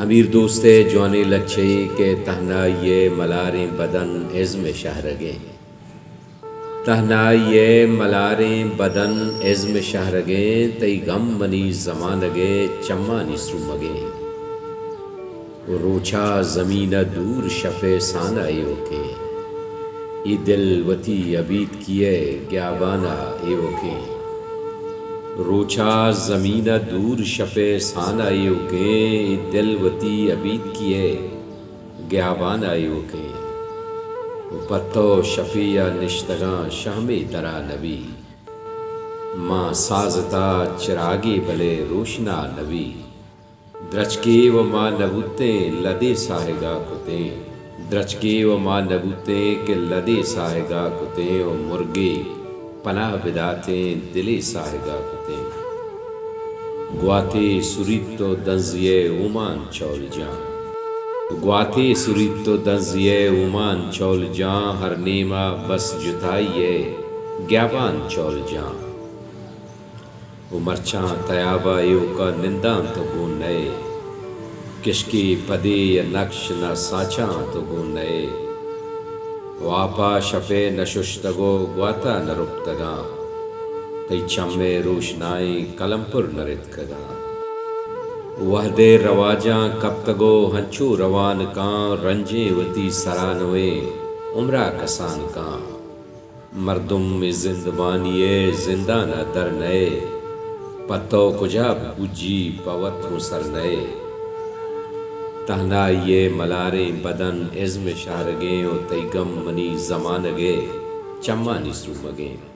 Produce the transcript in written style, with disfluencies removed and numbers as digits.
अमीर दोस्ते जवानी लच्छे के तहना ये मलारें बदन इज़्म शहरगे तहना ये मलारें बदन इज़्म शहरगे तई गम मनी ज़मानगे चम्मा निसुमगे रोचा ज़मीन दूर शफ़े साना एवोके ये दिल वती अबीद किए ग्याबाना एवोके रोचा ज़मीन दूर शफ़े साना एवोके दिल वती अबीद किए ग्याबाना एवोके पत्तो शफ़िया निश्तगा शामे तरा नबी माँ साजता चिरागे भले रोशना नबी द्रचके व माँ नबूते लदे साहेगा कुते द्रचके व माँ नबूते के लदे साहेगा कुते व मुर्गे पनाह बिदाते दिले साहेगा कुते ग्वाते सुरीतो दंजिए उमान चौल जां ग्वाते सुरीतो दंजिए उमान चौल जां हर नेमा बस जुताइए ग्याबान चौल जां उमरचा तयाबा एव का निंदा तो गो नए किसके पदे नक्श न साचा तो गो नए वापा शफे नशुश्तगो ग्वाता नरुप्तगा तई चम्मे रोशनाई कलमपुर नरितकगा वह दे रवाजा कब तगो हंचू रवान का रंजे वती सरानवे उम्रा कसान का मर्दुम में जिंदबानिए जिंदा न दर नए पत्तो कुजा बुजी पवत मुसर नए तहना ये मलारे बदन इज़्म शारगे ओ तैगम मनी ज़मानगे चम्मा निसरुमगे।